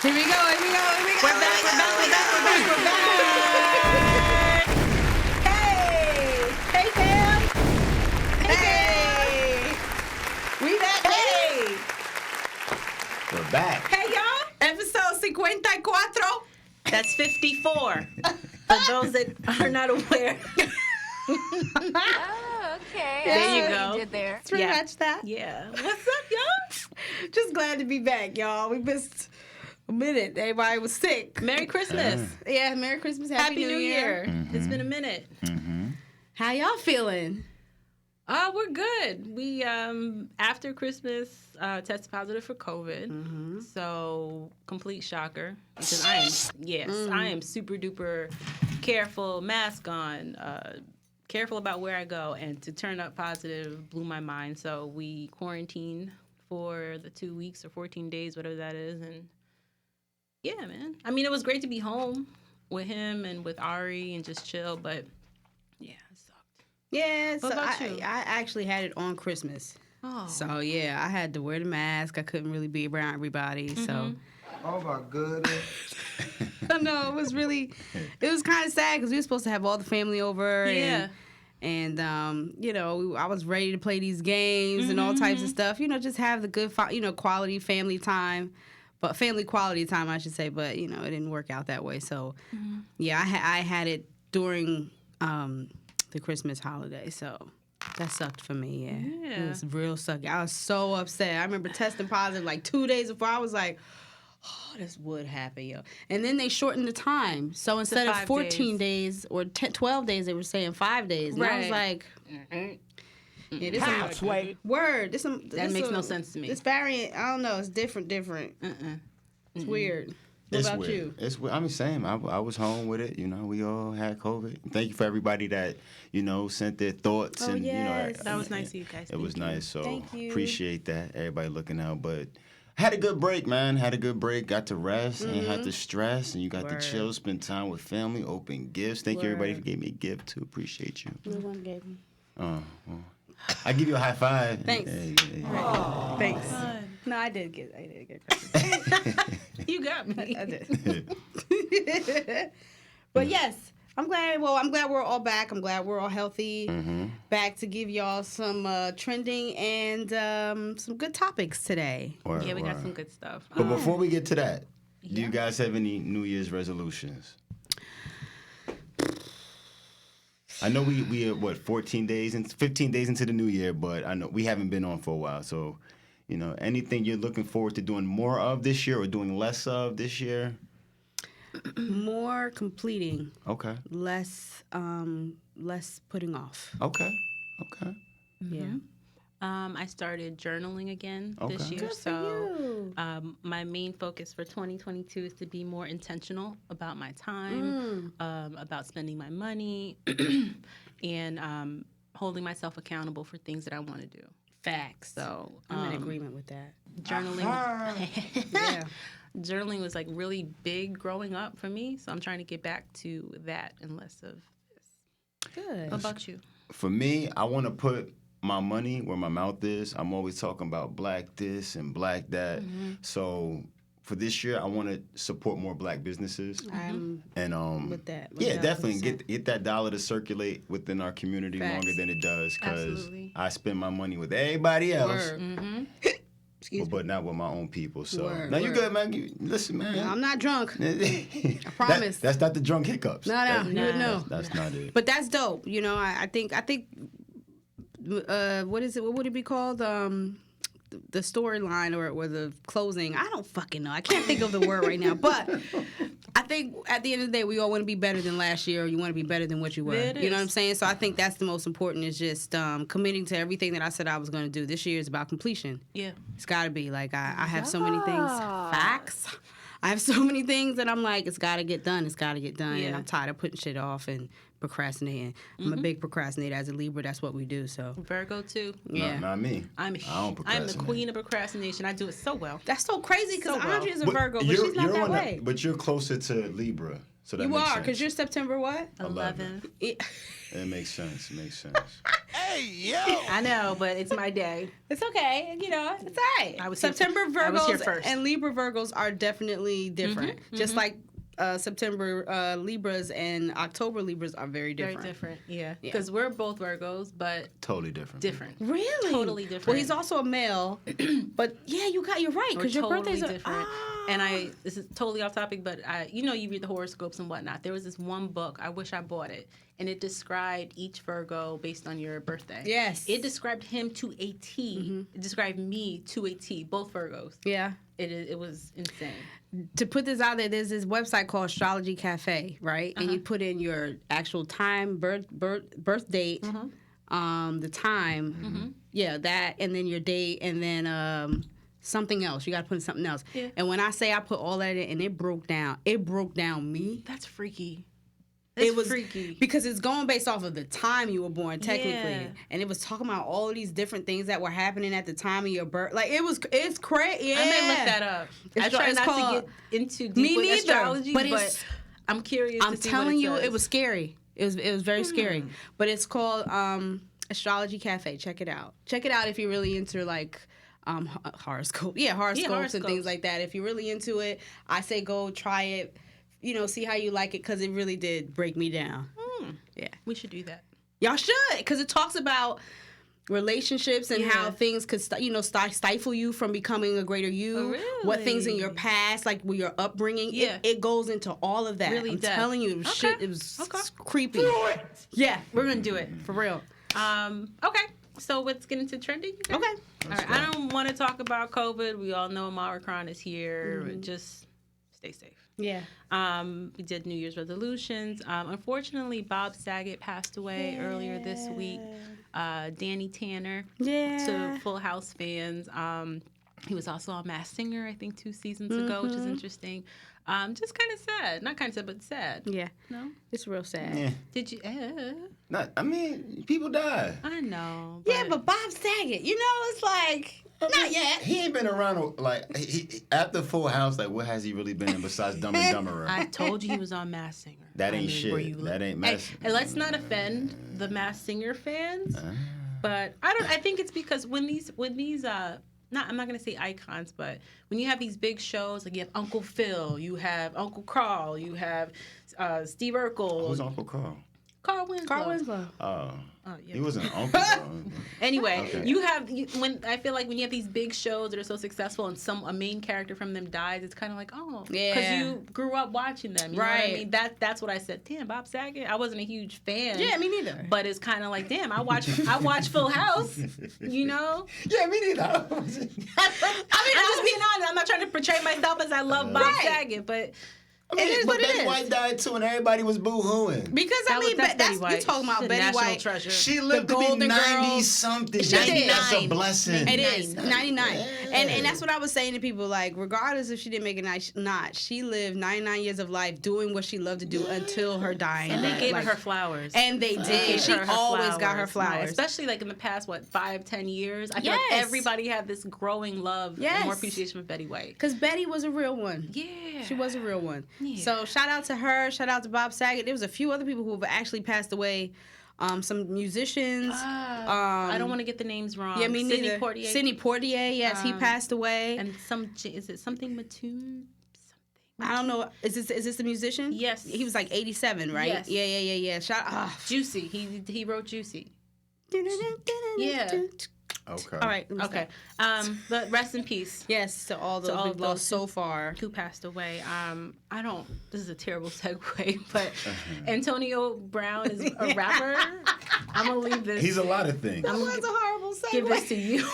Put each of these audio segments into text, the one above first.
Here we go. We're back. Hey, fam. Hey. We back. Hey. We're back. Hey, y'all. Episode 54. That's 54. For those that are not aware. Oh, okay. There you I see go. what you did there. It's pretty much that. Yeah. What's up, y'all? Just glad to be back, y'all. We missed a minute. Everybody was sick. Merry Christmas. Yeah, Merry Christmas. Happy New Year. It's been a minute. How y'all feeling? We're good. We after Christmas tested positive for COVID. So complete shocker. Because I am super duper careful, mask on, careful about where I go, and to turn up positive blew my mind. So we quarantined for the 2 weeks or 14 days, whatever that is, and yeah, man. I mean, it was great to be home with him and with Ari and just chill, but yeah, it sucked. Yeah, What so about I you? actually had it on Christmas. Oh. So yeah, I had to wear the mask. I couldn't really be around everybody. So Oh my goodness. no, it was kind of sad because we were supposed to have all the family over. Yeah. And you know, I was ready to play these games and all types of stuff. You know, just have the good, quality family time. But family quality time, I should say. But, you know, it didn't work out that way. So, yeah, I had it during the Christmas holiday. So that sucked for me, yeah. It was real sucky. I was so upset. I remember testing positive like 2 days before. I was like, oh, this would happen, yo. And then they shortened the time. So instead of 5 14 days or 12 days, they were saying 5 days. And I was like, yeah, this Halfway. word. That makes no sense to me. This variant, I don't know. It's different. It's weird. What about weird. you? It's weird. I mean, same. I was home with it. You know, we all had COVID. Thank you for everybody that, you know, sent their thoughts. Oh, and yes. you know, That was nice of you guys. It was nice. So Thank you. appreciate that. Everybody looking out. But had a good break, man. Had a good break. Got to rest. Ain't had to stress. And you got Word. to chill, spend time with family, open gifts. Thank you, everybody, who gave me a gift, too. Appreciate you. No one gave me. Well, I give you a high five. Thanks. Yeah. Thanks. No, I did get Christmas. You got me. I did. But yes, I'm glad we're all back. I'm glad we're all healthy. Back to give y'all some trending and some good topics today. Word, Yeah, we got word. some good stuff. But before we get to that, do you guys have any New Year's resolutions? I know we are 15 days into the new year, but I know we haven't been on for a while. So, you know, anything you're looking forward to doing more of this year or doing less of this year? More completing, Okay. less putting off. Okay. Yeah. I started journaling again this Okay. year. Good for So you. my main focus for 2022 is to be more intentional about my time, about spending my money, and holding myself accountable for things that I want to do. Facts. So I'm in agreement with that. journaling. Yeah. Journaling was like really big growing up for me. So I'm trying to get back to that and less of this. Good. What about you? For me, I want to put my money where my mouth is. I'm always talking about black this and black that. So for this year, I want to support more black businesses. I'm And with that. yeah, 1000%. definitely get that dollar to circulate within our community Facts. longer than it does, because Absolutely. I spend my money with everybody else, Word. Excuse me. but not with my own people. So Word, now you word. good, man. Listen, man. I'm not drunk. I promise. That's not the drunk hiccups. No, you would know. That's not it. But that's dope. You know, I think what is it? What would it be called? The storyline or the closing. I don't fucking know. I can't think of the word right now. But I think at the end of the day, we all want to be better than last year, or you want to be better than what you were. It You know what is. I'm saying? So I think that's the most important, is just committing to everything that I said I was going to do. This year is about completion. Yeah. It's got to be. Like, I have so many things. Facts. I have so many things that I'm like, it's got to get done. It's got to get done. And Yeah. I'm tired of putting shit off and procrastinating. I'm a big procrastinator. As a Libra, that's what we do. So Virgo too. yeah. No, not me. I'm the queen of procrastination. I do it so well. That's so crazy because So well. Andrea's a Virgo, but she's not that way. But you're closer to Libra, so that You makes are, sense. because you're September what? 11. It makes sense. It makes sense. Hey, yo! I know, but it's my day. It's okay. You know, it's all right. I was September here, I was here Virgos first. and Libra Virgos are definitely different. Just like September Libras and October Libras are very different. Very different, yeah. Because we're both Virgos, but Totally different. different. Really? Totally different. Well, he's also a male, but yeah, you're right because your totally birthday's different. And this is totally off topic, but you read the horoscopes and whatnot. There was this one book, I wish I bought it, and it described each Virgo based on your birthday. Yes. It described him to a T. It described me to a T, both Virgos. Yeah. It was insane. To put this out there, there's this website called Astrology Cafe, right? And you put in your actual time, birth date, the time, that, and then your date, and then something else. You got to put in something else. Yeah. And when I say I put all that in, and it broke down me. That's freaky. It was freaky because it's going based off of the time you were born, technically, Yeah. and it was talking about all of these different things that were happening at the time of your birth. Like it's crazy. Yeah. I may look that up. I try not to get into deep with astrology, but I'm curious. I'm to see telling what you, says. it was scary. It was very scary. But it's called Astrology Cafe. Check it out. Check it out if you're really into like horoscope. Yeah, horoscopes and things like that. If you're really into it, I say go try it. See how you like it because it really did break me down. Yeah, we should do that. Y'all should, because it talks about relationships and how things could stifle you from becoming a greater you. Oh, really? What things in your past, like with your upbringing, it goes into all of that. Really I'm does. telling you, Okay. it was creepy. Yeah, We're gonna do it. for real. Okay. So let's get into trending. You guys? Okay. All right. I don't want to talk about COVID. We all know Omicron is here. Just stay safe. Yeah. We did New Year's resolutions. Unfortunately, Bob Saget passed away earlier this week. Danny Tanner, to Full House fans. He was also on Masked Singer, I think, 2 seasons ago, which is interesting. Just kind of sad. Not kind of sad, but sad. Yeah. No? It's real sad. Yeah. Did you? People die. I know. Yeah, but Bob Saget, it's like, not yet. He ain't been around, like, after Full House, like, what has he really been in besides Dumb and Dumberer? I told you he was on Masked Singer. That ain't shit. That ain't Masked Singer. And let's not offend the Masked Singer fans, but I think it's because when these I'm not gonna say icons, but when you have these big shows, like you have Uncle Phil, you have Uncle Carl, you have Steve Urkel. Who's Uncle Carl? Carl Winslow. Oh. Yeah. He wasn't Uncle Carl. Anyway, Okay. when I feel like when you have these big shows that are so successful and a main character from them dies, it's kind of like, oh, because you grew up watching them, you know what I mean? That's what I said. Damn, Bob Saget. I wasn't a huge fan. Yeah, me neither. But it's kind of like, damn, I watch Full House, you know? Yeah, me neither. I'm just being honest. I'm not trying to portray myself as I love Bob Saget, but. It is what Betty White died too, and everybody was boo-hooing. Because that's Betty White. You're talking about She's a Betty national White. treasure. She lived to be 90-something. She did. That's a blessing. It is 99, Yeah. and that's what I was saying to people. Like, regardless if she didn't make it not, she lived 99 years of life doing what she loved to do until her dying. And they gave her flowers. And they did. She always got her flowers, especially like in the past 5-10 years. I feel like everybody had this growing love and more appreciation for Betty White. Because Betty was a real one. Yeah, she was a real one. Yeah. So shout out to her. Shout out to Bob Saget. There was a few other people who have actually passed away. Some musicians. I don't want to get the names wrong. Yeah, me neither. Sidney Poitier. Yes, he passed away. And is it something Mattoon? I don't know. Is this the musician? Yes. He was like 87, right? Yes. Yeah. Shout out. Juicy. He wrote Juicy. Yeah. Okay. All right. Okay. But rest in peace. Yes, to all those we've lost so far. Who passed away. This is a terrible segue, but Antonio Brown is a rapper. I'm going to leave this. He's a lot of things. That was a horrible segue. Give this to you.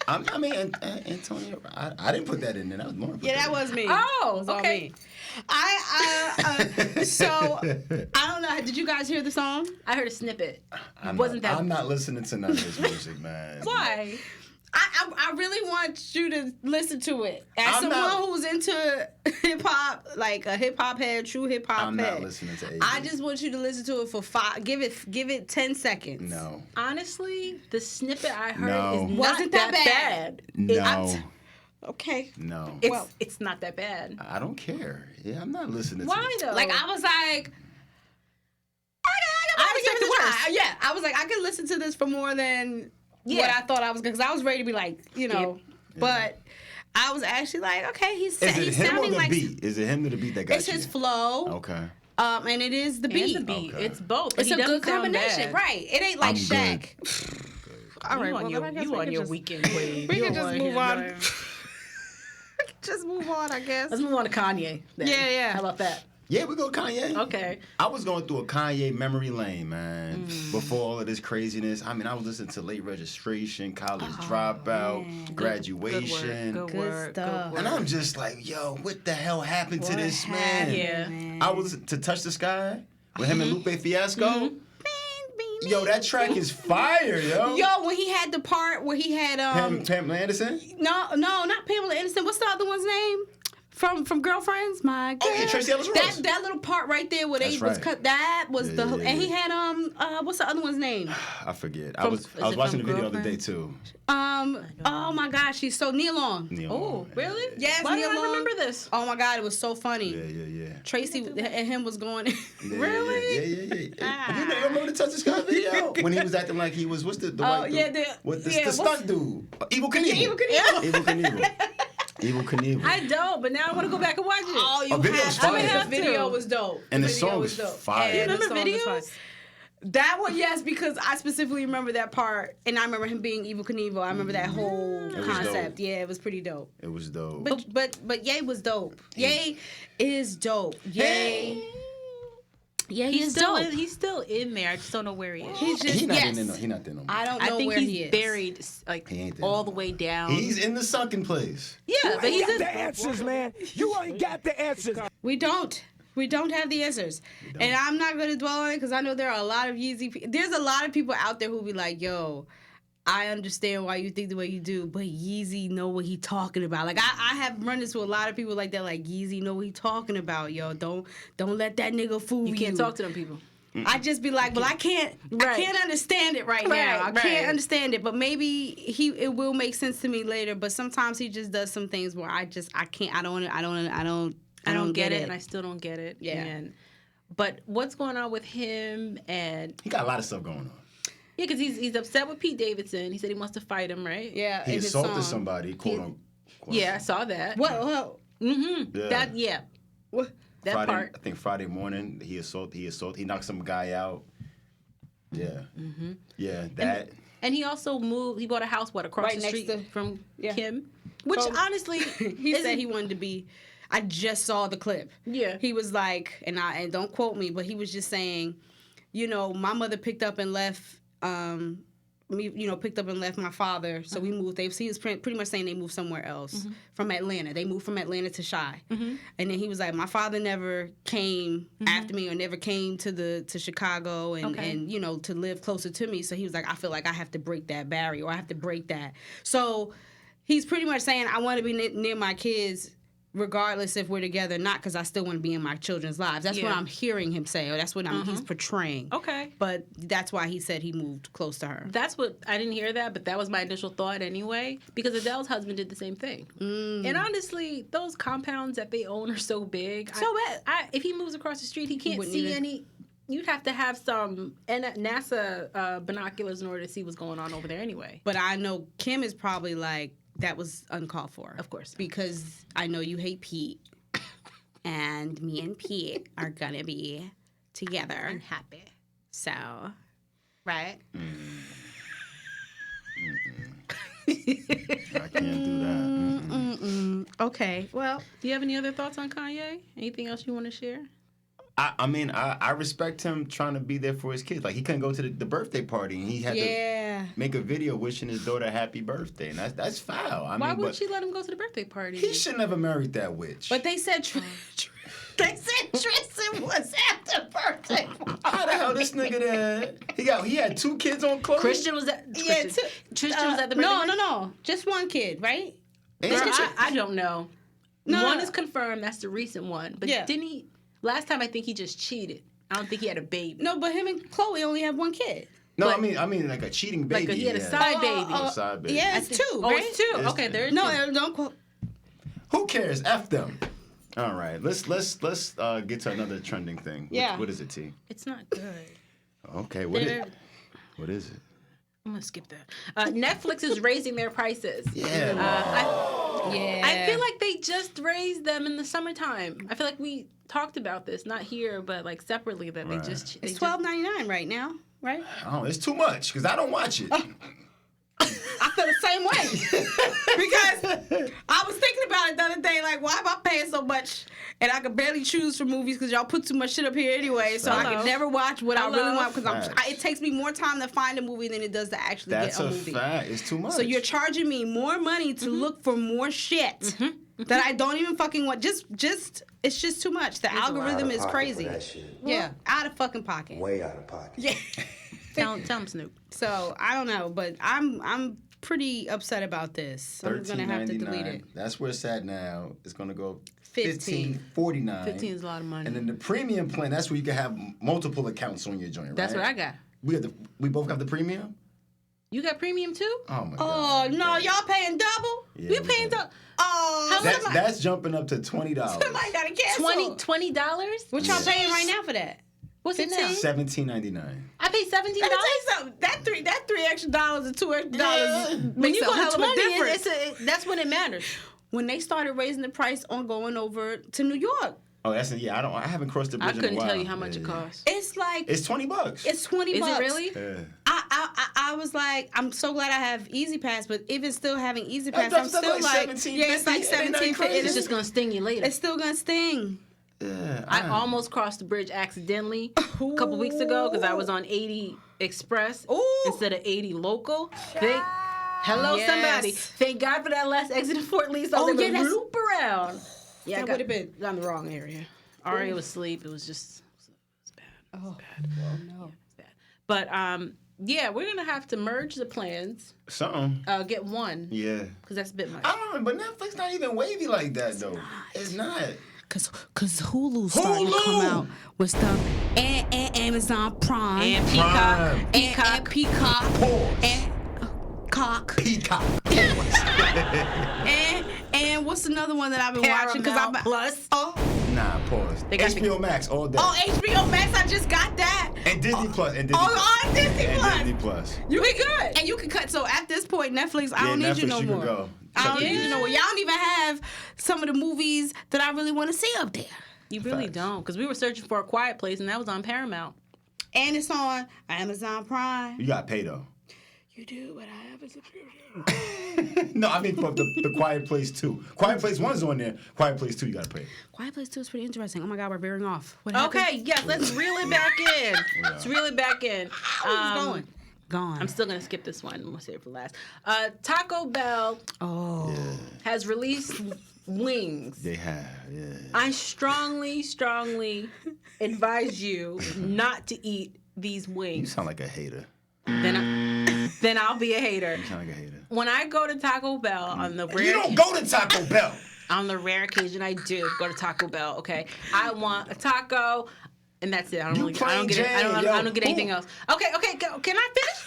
Antonio, I didn't put that in there. That was more. Yeah, that was me. Oh, it was all okay. me. So I don't know. Did you guys hear the song? I heard a snippet. I'm that? not listening to none of his music, man. Why? I really want you to listen to it. As someone who's into hip hop, like a hip hop head, true hip hop I'm head. not listening to 80. I just want you to listen to it for 5. Give it 10 seconds. No. Honestly, the snippet I heard No. is not Wasn't that bad? No. Okay. No. It's not that bad. I don't care. Yeah, I'm not listening Why to it. though? Like I was like, I expect the worst. yeah, I was like, I could listen to this for more than what I thought I was gonna, because I was ready to be like, you know, but I was actually like, okay, he's Is it him or sounding the like beat? Is it him or the beat that got it's you? his flow. Okay. And it is the beat. And the beat. Okay. It's both. It's He a good doesn't sound combination, bad. right? It ain't like I'm Shaq. All right, You well, on then I guess you we on can your just- weekend wave. we You can just on move here, on. man. Just move on, I guess. Let's move on to Kanye. Then. Yeah, yeah. How about that? Yeah, we go Kanye. Okay. I was going through a Kanye memory lane, man. Before all of this craziness. I mean, I was listening to Late Registration, College Dropout, man. Graduation. Good Good work. stuff. Good And work. I'm just like, yo, what the hell happened to this man? Yeah. I was to Touch the Sky with him and Lupe Fiasco. Yo, that track is fire, yo. Yo, when he had the part where he had Pamela Anderson? no, not Pamela Anderson. What's the other one's name? From Girlfriends, my girl. Oh, yeah, Tracee Ellis Ross. That little part right there where they That's was right. cut. That was Yeah, the yeah, and he yeah. had what's the other one's name? I forget. I From- was is watching it the from video the other Girlfriend? day too. Oh my gosh, she's so Neil Long. Neil Oh, Long, man. really? Yes, Why Neil don't I Long. remember this? Oh my God, it was so funny. Yeah. Tracy and him was going. Yeah, Really? Yeah. You remember the Touch the Sky video? When he was acting like he was, what's the white dude? yeah, the stunt dude. Evil Knievel. Evil Knievel. Evil Knievel. Evil Knievel. I don't, but now I want to go back and watch it. Oh, you video's have to. fire. The video was dope. And the video song was is dope. fire. And You the remember song was videos? fire. That one, yes, because I specifically remember that part, and I remember him being Evil Knievel. I remember that whole was concept. dope. Yeah, it was pretty dope. It was dope. But Ye was dope. Ye is dope. Ye. Yeah, He's still in there. I just don't know where he is. He's just He not yes. in there. He not there no more. I don't know I think where he's he is. buried like He ain't there all no the more. way down. He's in the sunken place. Yeah, but he's in. the answers, man. You ain't got the answers. We don't. We don't have the answers. And I'm not going to dwell on it because I know there are a lot of Yeezy people. There's a lot of people out there who be like, yo, I understand why you think the way you do, but Yeezy know what he talking about. Like, I have run into a lot of people like that, like, Yeezy know what he talking about, yo. Don't let that nigga fool you. You can't talk to them people. I just be like, well, I can't understand it right now. I can't understand it, but maybe it will make sense to me later. But sometimes he just does some things where I can't. I don't get it. And I still don't get it. Yeah. But what's going on with him and He got a lot of stuff going on. yeah, because he's upset with Pete Davidson. He said he wants to fight him, right? Yeah, He in his assaulted song. somebody, quote unquote. Yeah, I saw that. What? Mm-hmm. Yeah. That What? that Friday, part. I think Friday morning he knocked some guy out. Yeah. Mm-hmm. Yeah, that. And he also moved. He bought a house across Right the next street to- from yeah. Kim, which Oh. honestly He said he wanted to be. I just saw the clip. Yeah. He was like, and don't quote me, but he was just saying, you know, my mother picked up and left picked up and left my father. So we moved. He was pretty much saying they moved somewhere else from Atlanta. They moved from Atlanta to Chi. And then he was like, my father never came after me or never came to Chicago and you know, to live closer to me. So he was like, I feel like I have to break that barrier or I have to break that. So he's pretty much saying, I want to be near my kids regardless if we're together or not, because I still want to be in my children's lives. That's what I'm hearing him say, or that's what he's portraying. Okay. But that's why he said he moved close to her. That's what I didn't hear that, but that was my initial thought anyway. Because Adele's husband did the same thing, and honestly, those compounds that they own are so big. So bad. If he moves across the street, he can't wouldn't see even- any. You'd have to have some NASA binoculars in order to see what's going on over there anyway. But I know Kim is probably like, that was uncalled for. Of course. Because I know you hate Pete. And me and Pete are going to be together. And happy. So, right? I can't do that. Okay. Well, Do you have any other thoughts on Kanye? Anything else you want to share? I mean, I respect him trying to be there for his kids. Like, he couldn't go to the birthday party, and he had to make a video wishing his daughter happy birthday, and that's foul. Why would she let him go to the birthday party? He should never married that witch. but they said Tristan was at the birthday. How the hell this nigga there? He had 2 kids on Chloe. Christian was at Tristan was at the birthday No, party? no. Just one kid, right? Girl, I don't know. One is confirmed. That's the recent one. But Yeah. didn't he? Last time I think he just cheated. I don't think he had a baby. No, but him and Chloe only have one kid. No, But- I mean like a cheating baby. Like he had a yeah. side baby. A side baby. Yeah, it's two. Oh, right? it's two. It's- Okay, there's No, two. don't quote. Who cares? F them. All right, let's get to another trending thing. Yeah. What is it, T? It's not good. Okay, what They're- is it? I'm gonna skip that. Netflix is raising their prices. Yeah. Yeah. I feel like they just raised them in the summertime. I feel like we talked about this, not here, but like separately, that Right. they just. it's $12.99 right now, right? Oh, it's too much because I don't watch it. I feel the same way because I was thinking about it the other day. Like, why am I paying so much and I can barely choose for movies because y'all put too much shit up here anyway. So I Hello. can never watch what I really Hello. want because Facts. it takes me more time to find a movie than it does to actually That's get a a movie. fact. It's too much. So you're charging me more money to look for more shit that I don't even fucking want. Just it's just too much. The algorithm is crazy. Yeah, out of fucking pocket. Way out of pocket. Yeah. Tell him, Snoop. So I don't know, but I'm pretty upset about this. I'm gonna have to delete it. That's where it's at now. It's gonna go 15. $15.49. 15 is a lot of money. And then the premium plan, that's where you can have multiple accounts on your joint, That's right? what I got. We both have the premium? You got premium too? Oh my Oh god. no, y'all paying double? Yeah, We paying do. Oh, That's jumping up to $20. somebody gotta cancel. $20? What y'all paying right now for that? What's it now? $17.99. I pay $17. Let me tell you something. That $3 extra and $2 extra When makes you a go hell to of a 20, difference. that's when it matters. When they started raising the price on going over to New York, Oh, I haven't crossed the bridge I in a couldn't while. tell you how much Yeah, it yeah. costs. it's like It's $20. it's $20. Is it really? Yeah. I was like, I'm so glad I have Easy Pass, but even still having Easy Pass, That's I'm still like like, $17.50. yeah, it's like It ain't nothing $17.50. crazy. It's just gonna sting you later. It's still gonna sting. Yeah, I almost crossed the bridge accidentally a couple weeks ago because I was on 80 Express Ooh. instead of 80 Local. Hello, Yes. somebody. Thank God for that last exit in Fort Lee, so I was Oh, able yeah, to that's- loop around. Yeah, That I got would've been- on the wrong area. Ari was asleep. It was just it's bad. Oh, well, no. It's bad. But yeah, we're gonna have to merge the plans. Something. Get one Yeah. because that's a bit much. I don't know, but Netflix not even wavy like that, though. It's not. Cause Hulu's starting to come Hulu! out with stuff, and Amazon Prime, And Prime. Peacock. and Peacock, Pause. and Cock, Peacock. and what's another one that I've been watching? Paramount Plus. Oh, Nah, pause. They got HBO Max all day. oh, HBO Max, I just got that. And Disney Plus. And Disney On Disney and Plus. Disney Plus. You be good, and you can cut. So at this point, Netflix, I don't need you Netflix, no you can more. go. I don't Check need it you no more. Y'all don't even have some of the movies that I really want to see up there. You really Facts. don't, because we were searching for A Quiet Place, and that was on Paramount. And it's on Amazon Prime. You got to pay, though. You do, but I have a subscription. No, I mean for the Quiet Place 2. Quiet Place 1 is on there. Quiet Place 2, you got to pay. Quiet Place 2 is pretty interesting. Oh my God, we're veering off. What happened? Okay, yes, let's reel it back in. Let's reel it back in. Where's it going? Gone. I'm still gonna skip this one. I'm gonna save it for last. Taco Bell Oh. has released wings. They have, yeah. I strongly advise you not to eat these You wings. sound like a hater. Then I'll be a hater. You sound like a hater. When I go to Taco Bell on the rare You don't go to Taco Bell. on the rare occasion I do go to Taco Bell, okay? I want a taco and that's it. I don't get anything else. Okay, can I finish?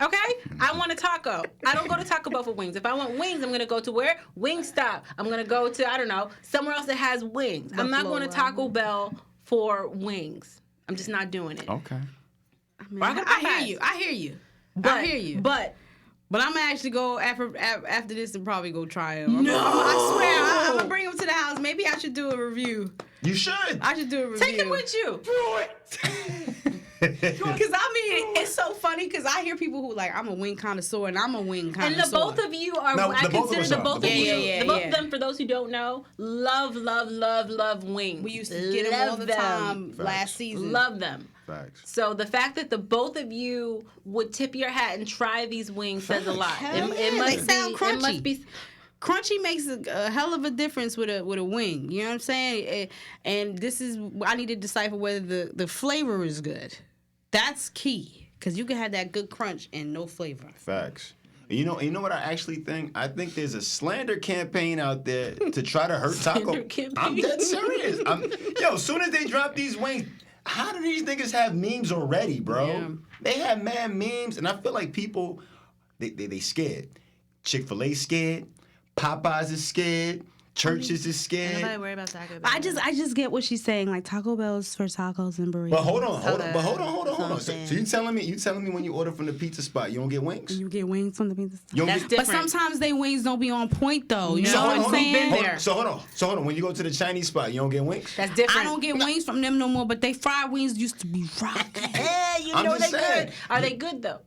Okay? I want a taco. I don't go to Taco Bell for wings. If I want wings, I'm going to go to where? Wingstop. I'm going to go to, I don't know, somewhere else that has wings. I'm not going to Taco Bell for wings. I'm just not doing it. Okay. I hear you. I hear you. But I'm gonna actually go after this and probably go try them. No, I swear, I'm gonna bring them to the house. Maybe I should do a review. You should. I should do a review. take it with you. Because I mean, it's so funny because I hear people who like, I'm a wing connoisseur and I'm a wing connoisseur. And the both of you are, No, I the both of consider us the are. both The of both you, of us are. the both of them, for those who don't know, love wings. We used to get them all the time last season. Love them. Facts. So the fact that the both of you would tip your hat and try these wings says a lot. Hell It yeah, must they sound be. crunchy. It must be. Crunchy makes a hell of a difference with a wing. You know what I'm saying? And this is, I need to decipher whether the flavor is good. That's key because you can have that good crunch and no flavor. Facts. You know what I actually think? I think there's a slander campaign out there to try to hurt Taco. Slander campaign. I'm dead serious. As soon as they drop these wings, how do these niggas have memes already, bro? Yeah. They have mad memes, and I feel like people, they scared. Chick-fil-A scared. Popeyes is scared. Churches is scared. Nobody worry about Taco Bell. I just get what she's saying. Like Taco Bell's for tacos and burritos. But hold on. That's what I'm So saying. you telling me when you order from the pizza spot, you don't get wings? You get wings from the pizza. You don't That's get, different. But sometimes they wings don't be on point though. You No, know what I'm hold on, saying? been there. So hold on. When you go to the Chinese spot, you don't get wings? That's different. I don't get wings from them no more, but they fried wings used to be rocking. Hey, you I'm know just they saying. good. Are they good though?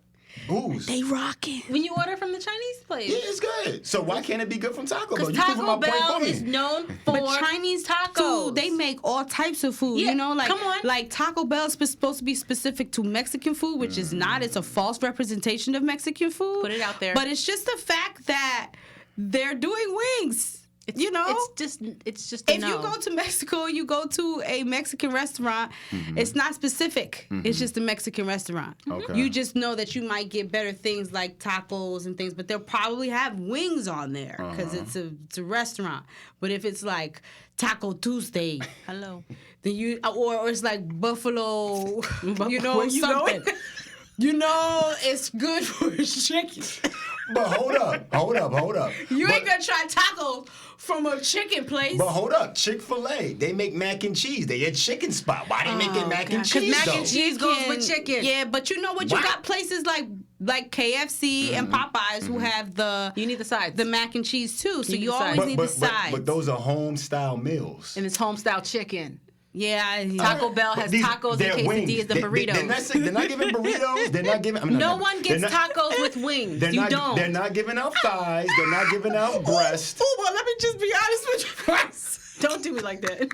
Who's? They rocking. When you order from the Chinese place. Yeah, it's good. So why can't it be good from Taco Bell? Because You proving my Taco point Bell for me. is known for But Chinese tacos. food, they make all types of food. Yeah, You know, like come on. like Taco Bell is supposed to be specific to Mexican food, which is not. It's a false representation of Mexican food. Put it out there. But it's just the fact that they're doing wings. You know, it's just a if no. you go to Mexico, you go to a Mexican restaurant, it's not specific. It's just a Mexican restaurant. Okay. You just know that you might get better things like tacos and things, but they'll probably have wings on there because it's a restaurant. But if it's like Taco Tuesday, Hello. then or it's like Buffalo, you know, Where you something. going? You know, it's good for chicken. But hold up. You ain't gonna try tacos from a chicken place. But hold up, Chick-fil-A, they make mac and cheese. They a chicken spot. Why they making mac and cheese mac though? and cheese goes with chicken. Yeah, but you know what? Wow. You got places like KFC and Popeyes who have You need the sides. the mac and cheese too. So need you the always sides. need the sides. But those are home style meals. and it's home style chicken. yeah, Taco Bell has tacos and they're wings. quesadillas and burritos. They're not giving burritos. They're not giving. No one gets tacos with wings. They're You not, don't. They're not giving out thighs. They're not giving out breast. Oh, well, let me just be honest with you guys. Don't do me like that.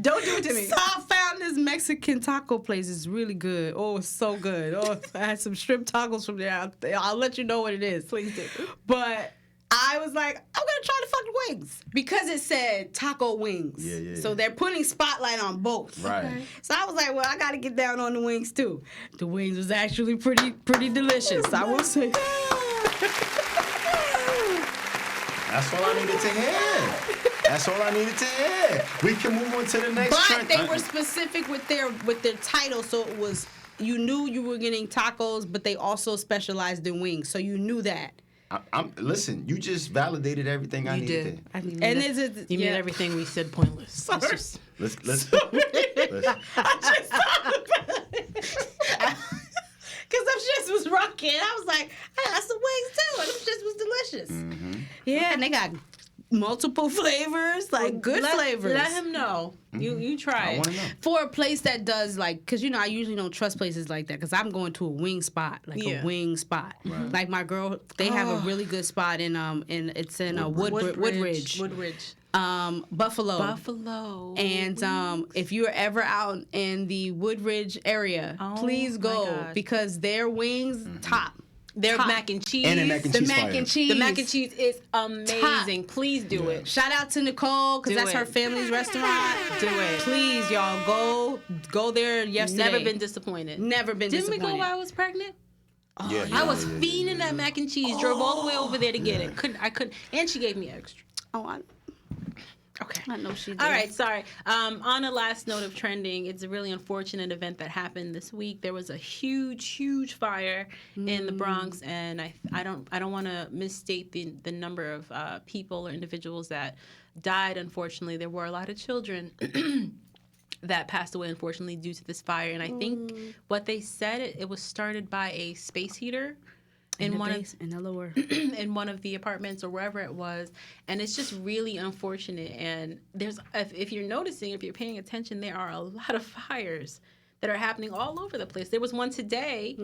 Don't do it to me. So I found this Mexican taco place. It's really good. Oh, it's so good. Oh, I had some shrimp tacos from there. I'll let you know what it is. Please do. But I was like, I'm gonna try the fucking wings because it said taco wings. Yeah. So they're putting spotlight on both. Right. Okay. So I was like, well, I gotta get down on the wings too. The wings was actually pretty delicious. I will say. That's all I needed to hear. That's all I needed to hear. We can move on to the next But trend. they were specific with their title, so it was you knew you were getting tacos, but they also specialized in wings, so you knew that. Listen, you just validated everything I You needed. did. To. You And made it's you made everything we said pointless. Let's just- Let's. Because them shits was rocking. I was like, I got some wings too, and them shits was delicious. Yeah, and they got multiple flavors, like good flavors. Let him know. You try I it. want to know. For a place that does because I usually don't trust places like that because I'm going to a wing spot, like Yeah. a wing spot. Like my girl, they have a really good spot in it's in Woodridge. Buffalo. And if you're ever out in the Woodridge area, please my go gosh. because their wings top. Their Top. mac and cheese. And the mac and The cheese mac fire. and cheese. The mac and cheese is amazing. Please do it. Shout out to Nicole because Do that's it. her family's restaurant. Do it. Please, y'all go there yesterday. Never been disappointed. Never been Didn't disappointed. we go while I was pregnant? Yeah, I was yeah. fiending that mac and cheese. Drove all the way over there to get it. I couldn't. And she gave me extra. Okay. I know she did. All right, sorry. On the last note of trending, it's a really unfortunate event that happened this week. There was a huge fire in the Bronx, and I don't want to misstate the number of people or individuals that died. Unfortunately, there were a lot of children that passed away, unfortunately, due to this fire. And I think what they said it was started by a space heater. In the lower. in one of the apartments or wherever it was, and it's just really unfortunate. And if you're noticing, if you're paying attention, there are a lot of fires that are happening all over the place. There was one today,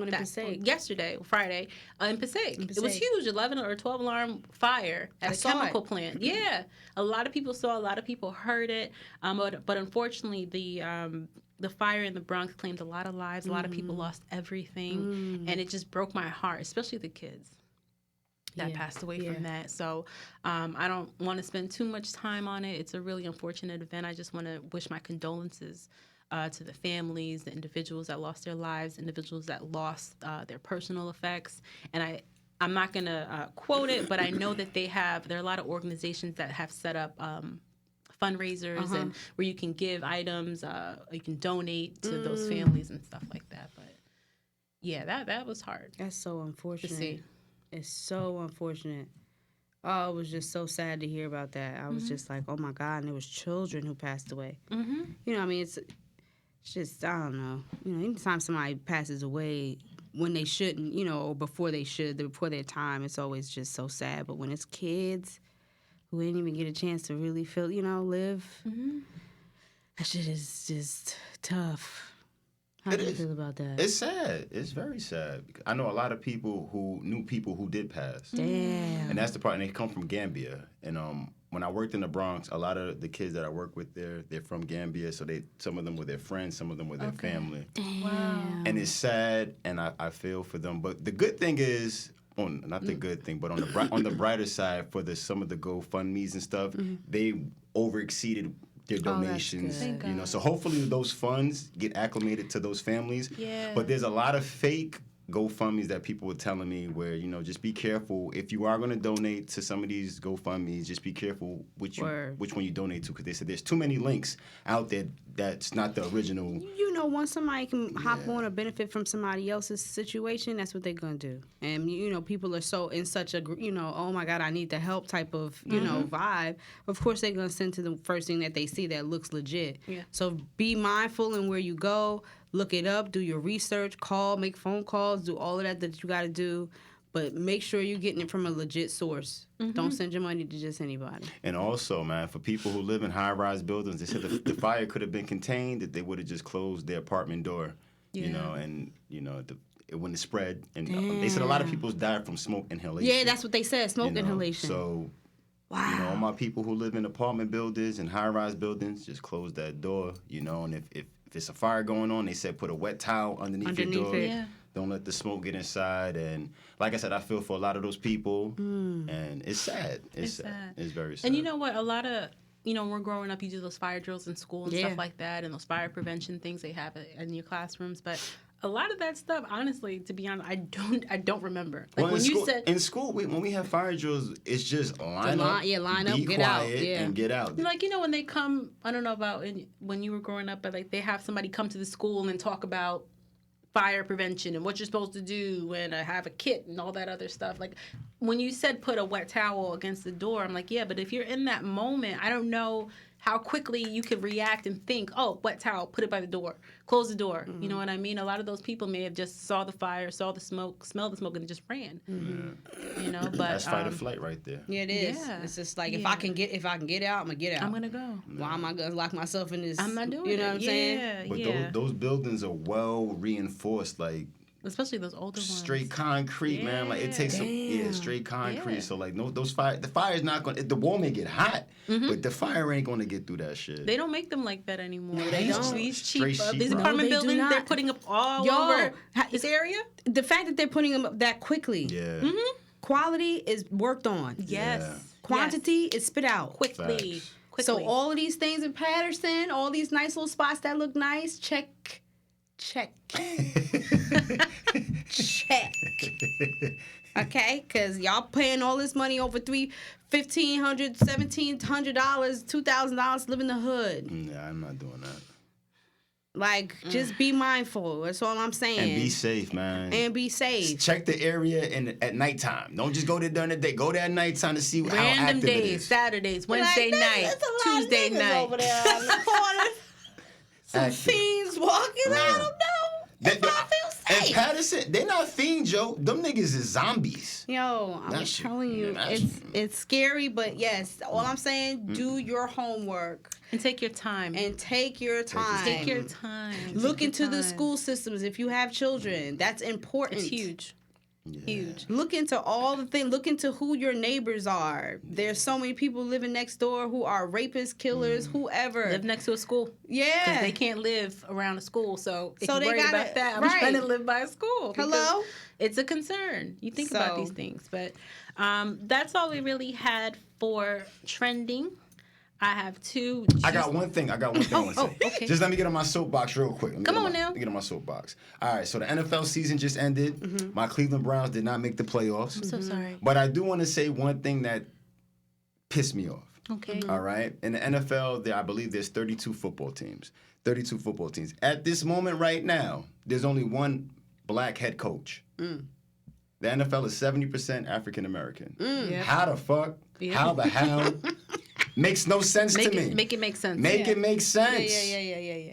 yesterday, Friday, in Passaic. It was huge, 11 or 12 alarm fire at a chemical plant. Yeah, a lot of people saw, a lot of people heard it, but unfortunately the fire in the Bronx claimed a lot of lives. A lot of people lost everything, and it just broke my heart, especially the kids that passed away from that. So I don't want to spend too much time on it. It's a really unfortunate event. I just want to wish my condolences to the families, the individuals that lost their lives, individuals that lost their personal effects. And I'm not going to quote it, but I know that there are a lot of organizations that have set up fundraisers and where you can give items, you can donate to those families and stuff like that. But yeah, that was hard. That's so unfortunate. To see. It's so unfortunate. Oh, it was just so sad to hear about that. I was just like, oh my God, and it was children who passed away. You know, I mean, it's just, I don't know. You know, anytime somebody passes away when they shouldn't, you know, or before they should, before their time, it's always just so sad. But when it's kids who didn't even get a chance to really feel, you know, live, that shit is just tough. How do you feel about that? It's sad. It's very sad. I know a lot of people who knew people who did pass. Damn. And that's the part. And they come from Gambia. And when I worked in the Bronx, a lot of the kids that I work with there, they're from Gambia. So some of them were their friends, some of them were their family. Wow. And it's sad, and I feel for them. But the good thing is, not the good thing, but on the brighter side, for some of the GoFundMes and stuff, they overexceeded their donations, good. you know. So hopefully those funds get acclimated to those families. Yeah. But there's a lot of fake GoFundMes that people were telling me where, you know, just be careful. If you are going to donate to some of these GoFundMes, just be careful which one you donate to, because they said there's too many links out there that's not the original. You know, once somebody can hop on or benefit from somebody else's situation, that's what they're going to do. And, you know, people are so in such a, you know, oh, my God, I need the help type of, you know, vibe. Of course, they're going to send to the first thing that they see that looks legit. Yeah. So be mindful in where you go. Look it up. Do your research. Call. Make phone calls. Do all of that you got to do. But make sure you're getting it from a legit source. Don't send your money to just anybody. And also, man, for people who live in high-rise buildings, they said the fire could have been contained if they would have just closed their apartment door, you know, and, you know, it wouldn't have spread. And they said a lot of people died from smoke inhalation. Yeah, that's what they said, smoke inhalation. So, you know, all my people who live in apartment buildings and high-rise buildings, just close that door, you know, and if it's a fire going on, they said put a wet towel underneath your door. Yeah. Don't let the smoke get inside. And like I said, I feel for a lot of those people. And it's sad. It's sad. It's very sad. And you know what? A lot of, you know, when we're growing up, you do those fire drills in school and stuff like that, and those fire prevention things they have in your classrooms. But a lot of that stuff, honestly, to be honest, I don't remember. Like when you said in school, when we have fire drills, it's just line up, be get quiet, out, and get out. Like, you know, when they come, I don't know about when you were growing up, but like they have somebody come to the school and talk about fire prevention and what you're supposed to do and have a kit and all that other stuff. Like when you said put a wet towel against the door, I'm like, yeah, but if you're in that moment, I don't know how quickly you could react and think, oh, wet towel, put it by the door, close the door. You know what I mean? A lot of those people may have just saw the fire, saw the smoke, smelled the smoke, and just ran. You know, but that's fight or flight right there. Yeah, it is. Yeah. It's just like if I can get out, I'm gonna get out. I'm gonna go. Why am I gonna lock myself in this? I'm not doing it. You know what I'm saying? But those buildings are well reinforced, like especially those older ones. Straight concrete, man. Like it takes straight concrete. Yeah. So like the fire's not gonna. The wall may get hot, but the fire ain't gonna get through that shit. They don't make them like that anymore. No, they don't. These Straight cheap, sheet these rock. apartment No, they do buildings, not. they're putting up all over this area. The fact that they're putting them up that quickly. Yeah. Quality is worked on. Yes. Yeah. Quantity is spit out. Quickly. Facts. So all of these things in Patterson, all these nice little spots that look nice, check. Okay, because y'all paying all this money over $1,500, $1,700, $2,000 live in the hood. Yeah, I'm not doing that. Like, just be mindful. That's all I'm saying. And be safe, man. And be safe. Check the area at nighttime. Don't just go there during the day. Go there at nighttime to see how Random active it days, is. Saturdays, Wednesday night, Tuesday night. Over there on the corner. Some Active. fiends walking. I don't know. If I feel And safe. Patterson, they not fiends, yo. Them niggas is zombies. Yo, I'm That's- telling you, that's- it's scary, but yes, all I'm saying, do your homework And take your time. and take your time. Take your time. Look Take your into the time. school systems if you have children. That's important. It's huge. Yeah. Huge. Look into all the things. Look into who your neighbors are. There's so many people living next door who are rapists, killers, whoever. Live next to a school. Yeah. Because they can't live around a school. So if So you're they worried gotta- about that, I'm right. trying to live by a school. because Hello? It's a concern. You think about So- these things. But that's all we really had for trending. I have two. I got one thing I want to say. Okay. Just let me get on my soapbox real quick. Come on now. Let me get on my soapbox. All right, so the NFL season just ended. My Cleveland Browns did not make the playoffs. I'm so sorry. But I do want to say one thing that pissed me off. Okay. All right? In the NFL, I believe there's 32 football teams. 32 football teams. At this moment right now, there's only one black head coach. The NFL is 70% African American. Yeah. How the fuck? Yeah. How the hell? Makes no sense to me. Make it make sense. Make it make sense. Yeah.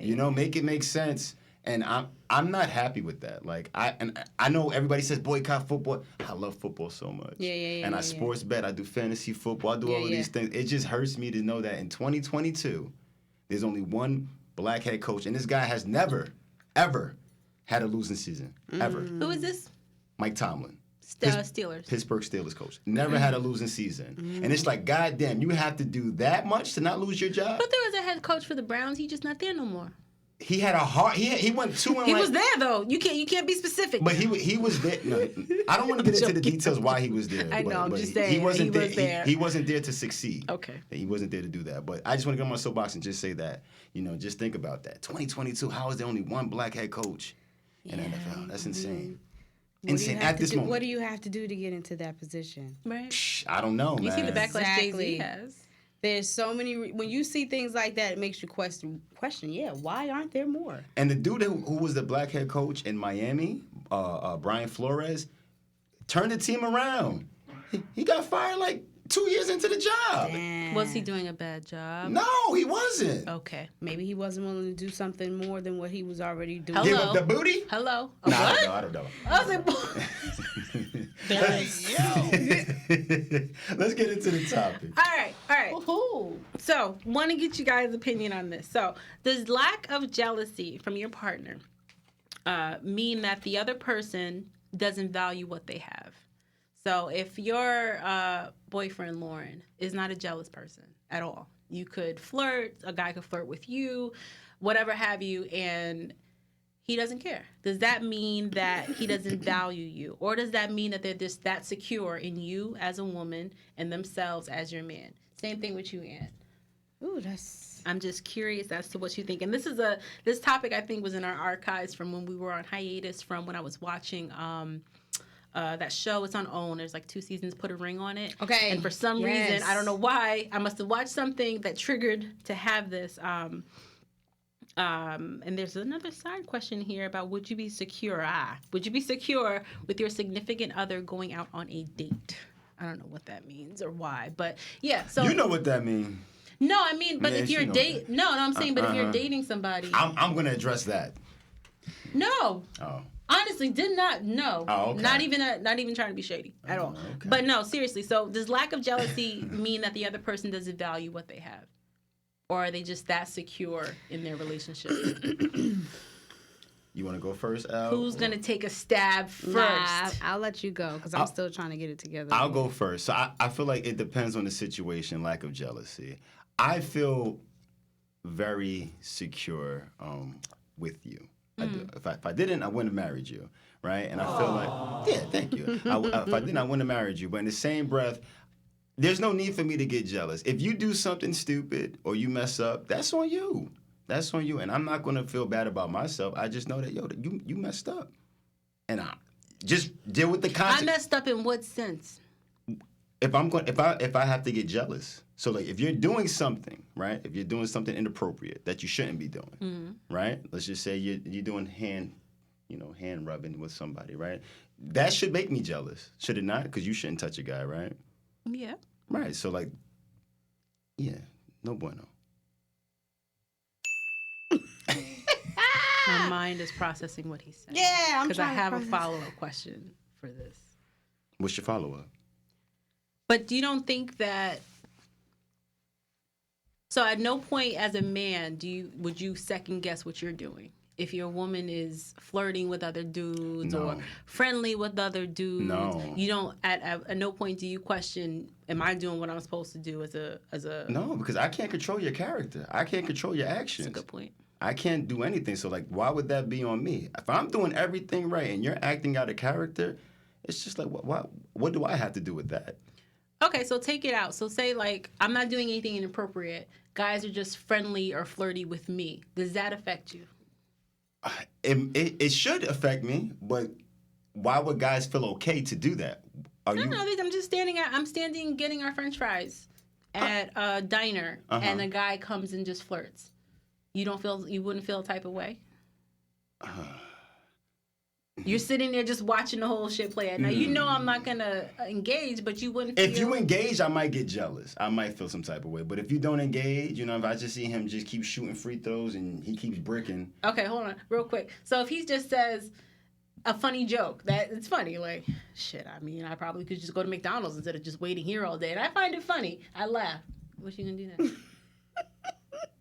You know, make it make sense. And I'm not happy with that. Like I know everybody says boycott football. I love football so much. And I sports bet. I do fantasy football. I do all of these things. It just hurts me to know that in 2022, there's only one black head coach, and this guy has never, ever had a losing season. Ever. Who is this? Mike Tomlin. Steelers. Pittsburgh Steelers coach. Never had a losing season. And it's like, goddamn, you have to do that much to not lose your job? But there was a head coach for the Browns. He's just not there no more. He had a heart. He went 2 and He was there though. You can't be specific. But he was there. No, I don't want to get into the details why he was there. I know. I'm but just saying. He wasn't there. Was there. He wasn't there to succeed. Okay. He wasn't there to do that. But I just want to get on my soapbox and just say that. You know, just think about that. 2022. How is there only one black head coach in the NFL? That's insane. Insane at this moment. What do you have to do to get into that position? Right. I don't know, man. You see the backlash Exactly. Jay-Z has. There's so many. When you see things like that, it makes you question. Yeah, why aren't there more? And the dude who was the black head coach in Miami, Brian Flores, turned the team around. He got fired like 2 years into the job. Damn. Was he doing a bad job? No, he wasn't. Okay. Maybe he wasn't willing to do something more than what he was already doing. Hello? Give up the booty? Hello. Nah, What? I don't know. I was like, Let's get into the topic. All right. So, want to get you guys' opinion on this. So, does lack of jealousy from your partner mean that the other person doesn't value what they have? So, if your boyfriend, Lauren, is not a jealous person at all, you could flirt, a guy could flirt with you, whatever have you, and he doesn't care. Does that mean that he doesn't value you? Or does that mean that they're just that secure in you as a woman and themselves as your man? Same thing with you, Ann. Ooh, that's. I'm just curious as to what you think. And this topic I think was in our archives from when we were on hiatus from when I was watching that show. It's on OWN. There's like 2 seasons. Put a Ring on It. Okay. And for some reason, I don't know why, I must have watched something that triggered to have this. And there's another side question here about would you be secure? Would you be secure with your significant other going out on a date? I don't know what that means or why, but yeah. So You know what that means. No, I mean, but Yeah, if she you're knows dating, no, I'm saying, but if you're dating somebody, I'm going to address that. no. Oh. Honestly, did not know. Oh, okay. Not even trying to be shady at all. Okay. But no, seriously. So does lack of jealousy mean that the other person doesn't value what they have, or are they just that secure in their relationship? You want to go first, Al? Who's gonna take a stab first? Nah, I'll let you go because I'm still trying to get it together. I'll go first. So I feel like it depends on the situation, lack of jealousy. I feel very secure with you. I do. If I didn't, I wouldn't have married you, right? And I feel like, yeah, thank you. If I didn't, I wouldn't have married you. But in the same breath, there's no need for me to get jealous. If you do something stupid or you mess up, that's on you. That's on you. And I'm not going to feel bad about myself. I just know that, you messed up. And I just deal with the consequences. I messed up in what sense? If I have to get jealous, so like if you're doing something, right? If you're doing something inappropriate that you shouldn't be doing, right? Let's just say you're doing hand rubbing with somebody, right? That should make me jealous, should it not? Because you shouldn't touch a guy, right? Yeah. Right. So like, yeah, no bueno. My mind is processing what he said. Yeah, I'm because I trying to have a process. follow-up question for this. What's your follow-up? But you don't think that? So at no point as a man would you second guess what you're doing? If your woman is flirting with other dudes or friendly with other dudes, you don't. At no point do you question, am I doing what I'm supposed to do as a? No, because I can't control your character. I can't control your actions. That's a good point. I can't do anything. So like, why would that be on me? If I'm doing everything right and you're acting out of character, it's just like, what do I have to do with that? Okay, so take it out. So say like I'm not doing anything inappropriate. Guys are just friendly or flirty with me. Does that affect you? It should affect me, but why would guys feel okay to do that? No, I'm just standing getting our French fries at a diner, and a guy comes and just flirts. You wouldn't feel a type of way? You're sitting there just watching the whole shit play out. Now, you know I'm not going to engage, but you wouldn't feel... If you engage, I might get jealous. I might feel some type of way. But if you don't engage, if I just see him just keep shooting free throws and he keeps bricking... Okay, hold on, real quick. So if he just says a funny joke, that it's funny, like, shit, I mean, I probably could just go to McDonald's instead of just waiting here all day. And I find it funny. I laugh. What's you going to do next?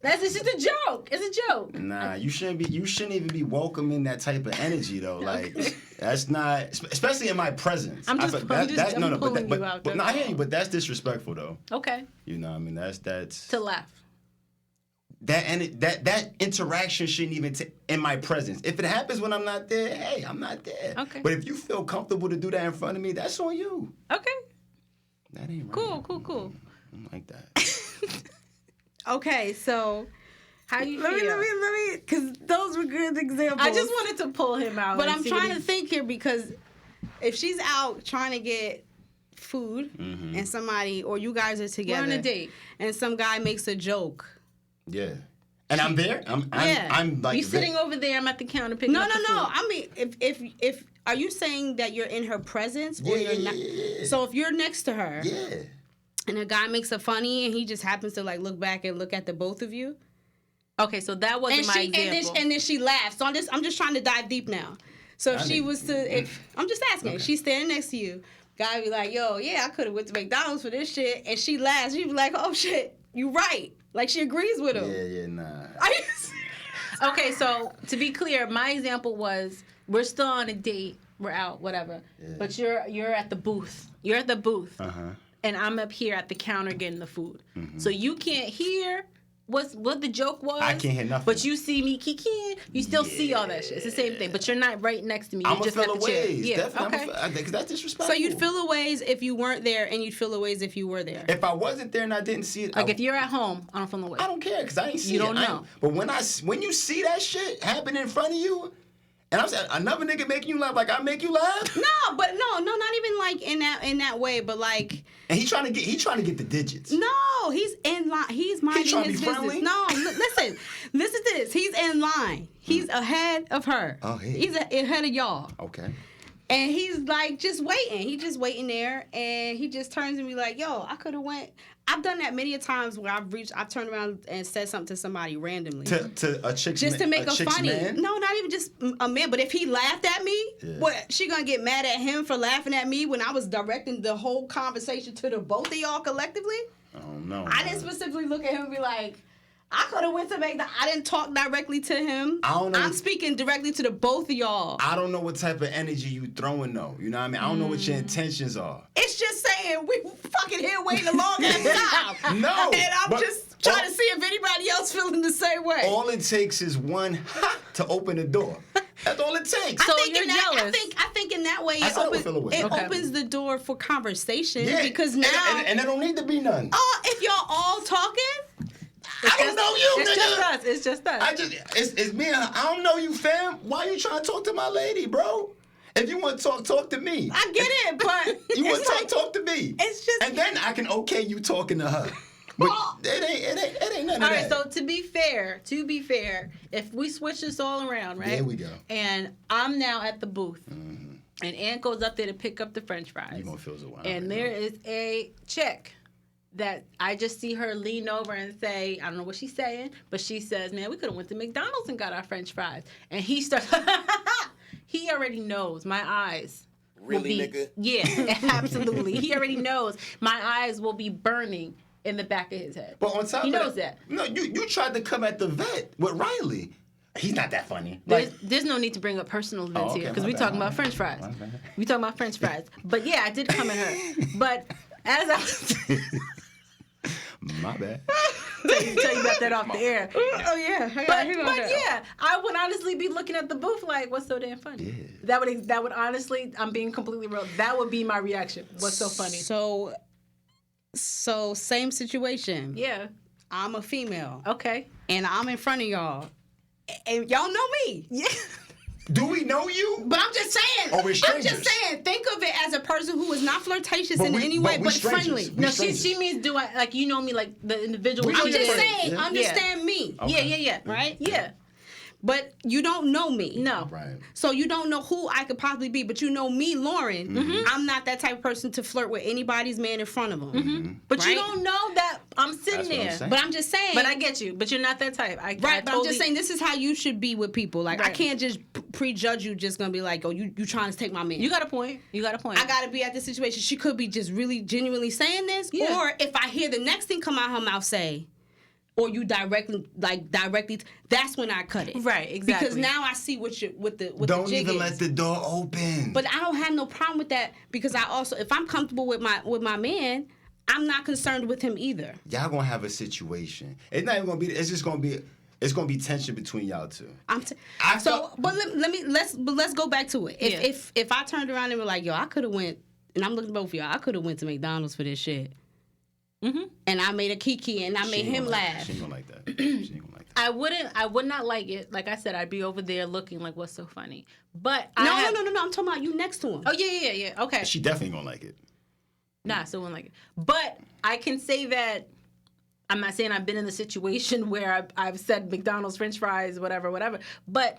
It's just a joke. It's a joke. Nah, you shouldn't even be welcoming that type of energy though. Like that's not, especially in my presence. I'm just pulling you out. But no, I hear you. But that's disrespectful though. Okay. You know, what I mean, that's to laugh. That interaction shouldn't even in my presence. If it happens when I'm not there, hey, I'm not there. Okay. But if you feel comfortable to do that in front of me, that's on you. Okay. That ain't right. Cool. I don't like that. Okay, so how you feel? Let me, because those were good examples. I just wanted to pull him out. But I'm trying to think here because if she's out trying to get food and somebody, or you guys are together. We're on a date. And some guy makes a joke. Yeah. And I'm there. I'm like you sitting over there. I'm at the counter picking up the food. No. I mean, if are you saying that you're in her presence or you're not? Yeah. So if you're next to her. Yeah. And a guy makes a funny, and he just happens to like look back and look at the both of you. Okay, so that wasn't my example. And then she laughs. So I'm just trying to dive deep now. So if she was to, I'm just asking, if she's standing next to you, guy be like, yo, yeah, I could have went to McDonald's for this shit, and she laughs. She be like, oh shit, you right. Like she agrees with him. Yeah, nah. Okay, so to be clear, my example was we're still on a date, we're out, whatever, but you're at the booth. You're at the booth. And I'm up here at the counter getting the food. So you can't hear what the joke was. I can't hear nothing. But you see me kikiing. You still see all that shit. It's the same thing. But you're not right next to me. You're just at the chair. Yeah, definitely. Okay. Because that's disrespectful. So you'd feel a ways if you weren't there, and you'd feel a ways if you were there. If I wasn't there and I didn't see it, like if you're at home, I don't feel no way. I don't care because I ain't see it. You don't know. But when you see that shit happen in front of you. And I'm saying another nigga making you laugh like I make you laugh? No, not even like in that way, but like. And he trying to get the digits. No, he's in line. He's minding his business. Friendly? No, listen to this. He's in line. He's ahead of her. Oh, hey. He's ahead of y'all. Okay. And he's like just waiting. He's just waiting there, and he just turns to me like, "Yo, I could have went." I've done that many a times where I've turned around and said something to somebody randomly. To a chick's just to make a funny. Man? No, not even just a man. But if he laughed at me, what? She gonna get mad at him for laughing at me when I was directing the whole conversation to the both of y'all collectively? Oh no. I didn't specifically look at him and be like, I could have went to McDonald's. I didn't talk directly to him. I don't know. I'm speaking directly to the both of y'all. I don't know what type of energy you throwing though. You know what I mean? I don't know what your intentions are. It's just saying we fucking here waiting a long ass time. No. And I'm just trying to see if anybody else feeling the same way. All it takes is one to open the door. That's all it takes. So you're jealous. I think in that way it opens the door for conversation because now and there don't need to be none. Oh, if y'all all talking. I don't know you, nigga. It's just us. It's me. I don't know you, fam. Why you trying to talk to my lady, bro? If you want to talk to me. I get it, but you want to talk to me. It's just, and then I can okay you talking to her. But it ain't none of that. All right. So to be fair, if we switch this all around, right? There we go. And I'm now at the booth. And Aunt goes up there to pick up the French fries. You gonna feel so wild. And there is a chick that I just see her lean over and say, I don't know what she's saying, but she says, man, we could have went to McDonald's and got our French fries. And he starts, he already knows my eyes. Really, nigga? Yeah, absolutely. He already knows my eyes will be burning in the back of his head. But on top he of knows that. No, you tried to come at the vet with Riley. He's not that funny. There's no need to bring up personal events here because we're talking about French fries. We're talking about French fries. But yeah, I did come at her. But as I was... My bad. tell you about that off the air. Oh yeah, but yeah, I would honestly be looking at the booth like, "What's so damn funny?" Yeah. That would honestly, I'm being completely real. That would be my reaction. What's so funny? So, So same situation. Yeah. I'm a female. Okay. And I'm in front of y'all. And y'all know me. Yeah. Do we know you? But I'm just saying. Oh, we're I'm strangers. just saying. Think of it as a person who is not flirtatious in any but way, we but strangers. friendly. We No, strangers. she means do I like you know me like the individual. We I'm strangers. just Yeah. saying. Yeah. Understand me. Okay. Yeah. Right? Yeah. But you don't know me. No. Right. So you don't know who I could possibly be, but you know me, Lauren. Mm-hmm. I'm not that type of person to flirt with anybody's man in front of them. Mm-hmm. But Right? you don't know that I'm sitting That's what I'm there. saying. But I'm just saying. But I get you. But you're not that type. I Right, but totally, I'm just saying this is how you should be with people. Like I Right. can't just prejudge you. Just gonna be like, oh, you trying to take my man. You got a point. You got a point. I gotta be at this situation. She could be just really genuinely saying this, Yeah. or if I hear the next thing come out her mouth say, or you directly, that's when I cut it. Right, exactly. Because now I see what the Don't jig even is. let the door open. But I don't have no problem with that because I also, if I'm comfortable with my man, I'm not concerned with him either. Y'all gonna have a situation. It's not even gonna be. It's just gonna be. It's gonna be tension between y'all two. Let's go back to it. Yeah. If I turned around and were like, yo, I could have went, and I'm looking at both of y'all, I could have went to McDonald's for this shit. Mm-hmm. And I made a kiki and I made him laugh. She ain't gonna like that. She ain't gonna like that. I would not like it. Like I said, I'd be over there looking like, what's so funny? But No. I'm talking about you next to him. Oh yeah. Okay. She definitely gonna like it. Nah, I still wouldn't like it. But I can say that I'm not saying I've been in the situation where I've said McDonald's French fries, whatever. But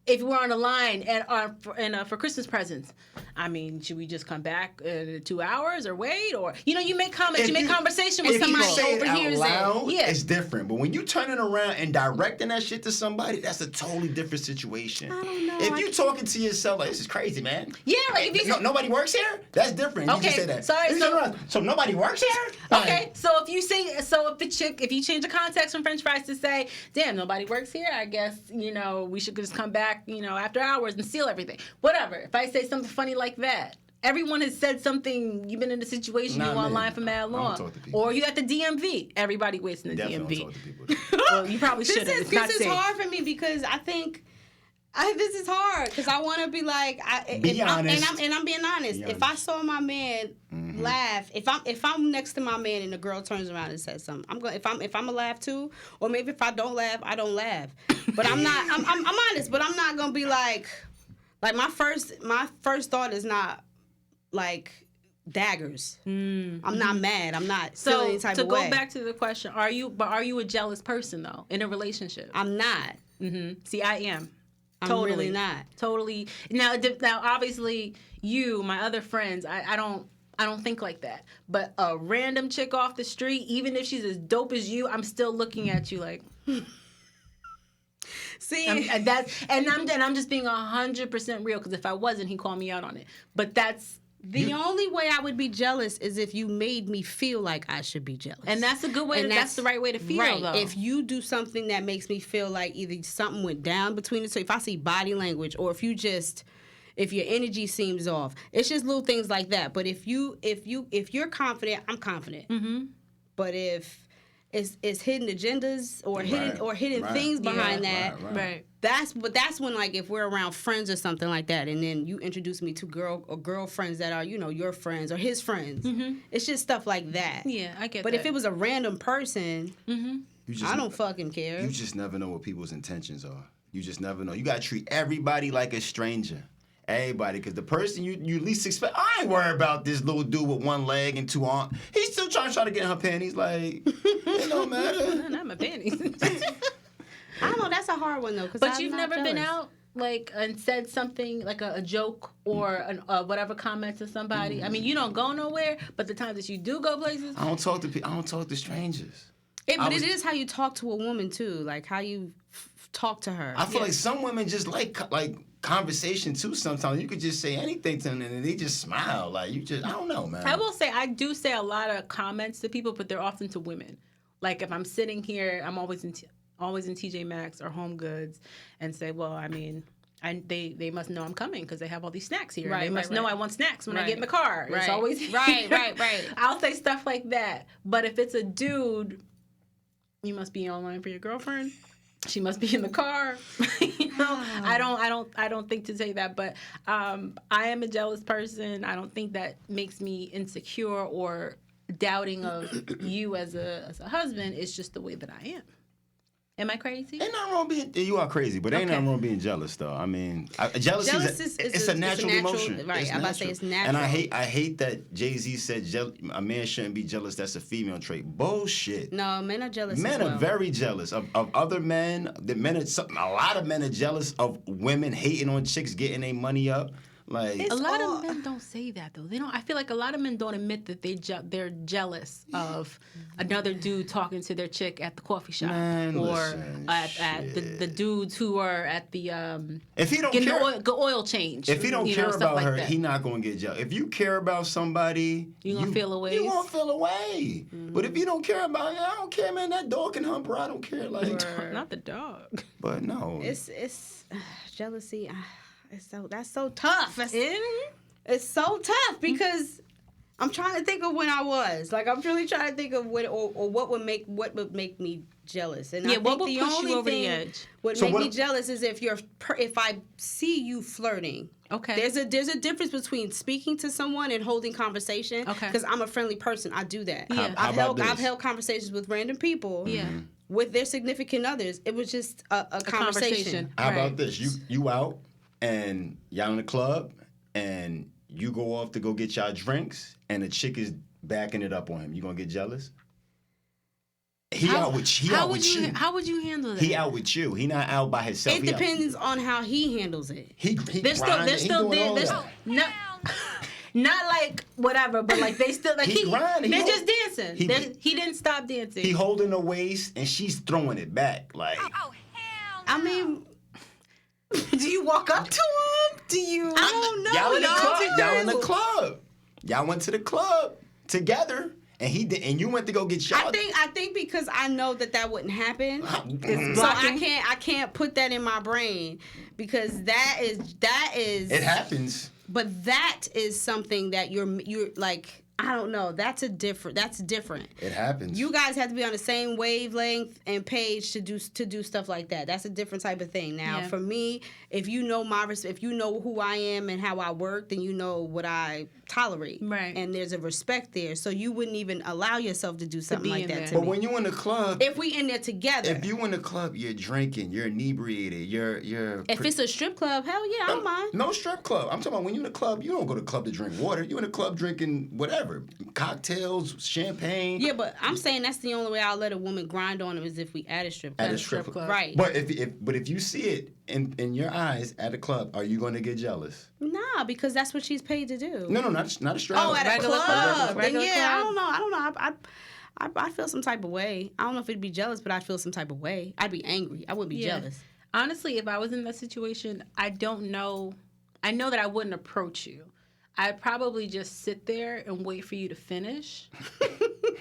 if we're on the line and for Christmas presents, I mean, should we just come back in 2 hours or wait? Or, you make comments, you make conversation with if somebody you say it overhears out loud, it. Yeah. it's different. But when you turning around and directing that shit to somebody, that's a totally different situation. I don't know. If you talking to yourself like, this is crazy, man. Yeah, like if you nobody works here? That's different. Okay, You just say that. sorry, You so- turn around, so nobody works here? Okay, so if you say, if you change the context from French fries to say, damn, nobody works here, I guess, we should just come back, after hours and steal everything. Whatever. If I say something funny like that, everyone has said something, you've been in a situation, Not you me. online for mad I don't long. talk to people. Or you at the DMV. Everybody waits in the Definitely DMV. don't talk to people. Well, you probably shouldn't. It's not This is safe. hard for me because I think this is hard because I want to be like, Be honest. I'm being honest. Be If I honest. saw my man laugh, if I'm next to my man and the girl turns around and says something, I'm going. If I'm a laugh too, or maybe if I don't laugh, I don't laugh. But I'm not. I'm honest. But I'm not gonna be like my first thought is not like daggers. I'm not mad. I'm not feeling any type to of go way. back to the question, are you a jealous person though in a relationship? I'm not. See, I am. I'm Totally. really not. Totally. Now, obviously, my other friends, I don't think like that. But a random chick off the street, even if she's as dope as you, I'm still looking at you like. See, and I'm just being 100% real because if I wasn't, he'd call me out on it. But that's. the only way I would be jealous is if you made me feel like I should be jealous. And that's a good way. That's the right way to feel, right. though. If you do something that makes me feel like either something went down between us, so if I see body language, or if your energy seems off, it's just little things like that. But if you're confident, I'm confident. Mm-hmm. But if it's hidden agendas or hidden things behind that. Right. That's when, like, if we're around friends or something like that, and then you introduce me to girlfriends that are, your friends or his friends. Mm-hmm. It's just stuff like that. Yeah, I get but that. But if it was a random person, I don't fucking care. You just never know what people's intentions are. You just never know. You gotta treat everybody like a stranger. Everybody, because the person you least expect, I ain't worried about this little dude with one leg and two arms. He's still trying to get in her panties. Like, it don't matter. Not my panties. I don't know. That's a hard one though. But you've never been out and said something like a joke or whatever comment to somebody. I mean, you don't go nowhere, but the times that you do go places, I don't talk to people. I don't talk to strangers. But it is how you talk to a woman too, like how you talk to her. I feel like some women just like conversation too. Sometimes you could just say anything to them and they just smile. Like I don't know, man. I will say I do say a lot of comments to people, but they're often to women. Like if I'm sitting here, I'm always in TJ Maxx or Home Goods, and say, well, I mean, they must know I'm coming because they have all these snacks here. Right, they must know I want snacks when I get in the car. Right. It's always right. I'll say stuff like that. But if it's a dude, you must be online for your girlfriend. She must be in the car. I don't think to say that, but I am a jealous person. I don't think that makes me insecure or doubting of you as a husband. It's just the way that I am. Am I crazy? Ain't nothing wrong being. You are crazy, but ain't nothing wrong being jealous, though. I mean, jealousy is a natural emotion. Right, I'm about to say it's natural. And I hate that Jay-Z said a man shouldn't be jealous. That's a female trait. Bullshit. No, men are jealous. Men are very jealous of other men. A lot of men are jealous of women hating on chicks getting their money up. Like a lot of men don't say that though. They don't. I feel like a lot of men don't admit that they're jealous of another dude talking to their chick at the coffee shop, at the dudes who are at the if he don't getting care, the oil change. If he don't care about like her, that. he not gonna get jealous. If you care about somebody, you gonna feel away. You gonna feel away. But if you don't care about, I don't care, man. That dog can hump her. I don't care. Like not the dog. But no, it's jealousy. That's so tough. It's so tough because I'm trying to think of when I was like I'm really trying to think of what would make me jealous. And I think what would the push only you over thing the edge? would make me jealous is if I see you flirting. Okay. There's a difference between speaking to someone and holding conversation. Okay. Because I'm a friendly person. I do that. Yeah. How about I've held conversations with random people. Yeah. With their significant others. It was just a conversation. How about this? You out and y'all in the club and you go off to go get y'all drinks and the chick is backing it up on him. You gonna get jealous? How would you handle that? He out with you. He not out by himself. It depends on how he handles it. They're still not like whatever, but like they still like they're just dancing. He didn't stop dancing. He holding her waist and she's throwing it back like. Hell I no. mean, do you walk up to him? Do you? I don't know. Y'all in the club. Y'all went to the club together. And he did, and you went to go get shot. I think because I know that wouldn't happen, so I can't put that in my brain because that is. It happens. But that is something that you're like. I don't know. That's different. It happens. You guys have to be on the same wavelength and page to do stuff like that. That's a different type of thing. Now, for me, if you know who I am and how I work, then you know what I tolerate. Right. And there's a respect there. So you wouldn't even allow yourself to do something like that to me. But when you in the club, if we in there together, if you in the club, you're drinking, you're inebriated, you're. If it's a strip club, hell yeah, I don't mind. No strip club. I'm talking about when you in the club, you don't go to the club to drink water. You in the club drinking whatever. Cocktails, champagne. Yeah, but I'm saying that's the only way I'll let a woman grind on him is if we at a strip club. At a strip club. Right. But if you see it in your eyes at a club, are you going to get jealous? Nah, because that's what she's paid to do. No, not a strip club. Oh, at a club. Regular Then yeah, club. I don't know. I feel some type of way. I don't know if it'd be jealous, but I'd feel some type of way. I'd be angry. I wouldn't be jealous. Honestly, if I was in that situation, I don't know. I know that I wouldn't approach you. I'd probably just sit there and wait for you to finish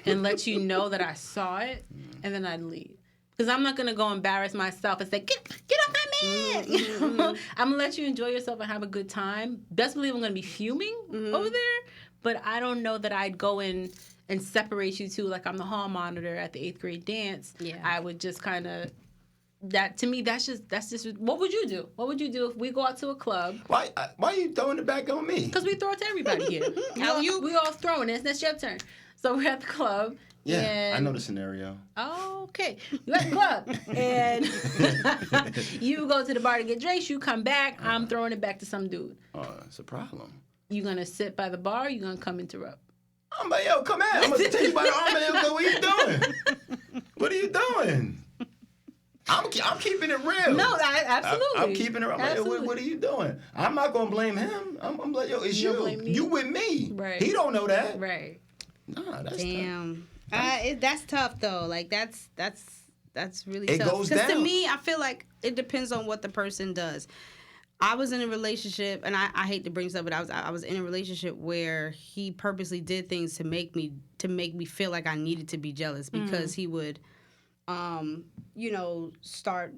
and let you know that I saw it, and then I'd leave. Because I'm not going to go embarrass myself and say, get off my man! Mm-hmm. I'm going to let you enjoy yourself and have a good time. Best believe I'm going to be fuming over there, but I don't know that I'd go in and separate you two like I'm the hall monitor at the 8th grade dance. Yeah. I would just kind of... That to me, that's just. What would you do? What would you do if we go out to a club? Why are you throwing it back on me? Because we throw it to everybody here. We all throwing it. That's your turn. So we're at the club. Yeah, and, I know the scenario. Okay, you're at the club and you go to the bar to get drinks. You come back. I'm throwing it back to some dude. It's a problem. You gonna sit by the bar? Or you gonna come interrupt? I'm like, yo, come out. I'm gonna take you by the arm and go. What are you doing? What are you doing? I'm keeping it real. No, absolutely. I'm keeping it real. I'm like, what are you doing? I'm not going to blame him. I'm like, yo, it's you. You with me. Right. He don't know that. Right. Nah, that's damn. That's tough though. Like that's really tough. It goes Because to down. me, I feel like it depends on what the person does. I was in a relationship, and I hate to bring this up, but I was in a relationship where he purposely did things to make me feel like I needed to be jealous because he would. Start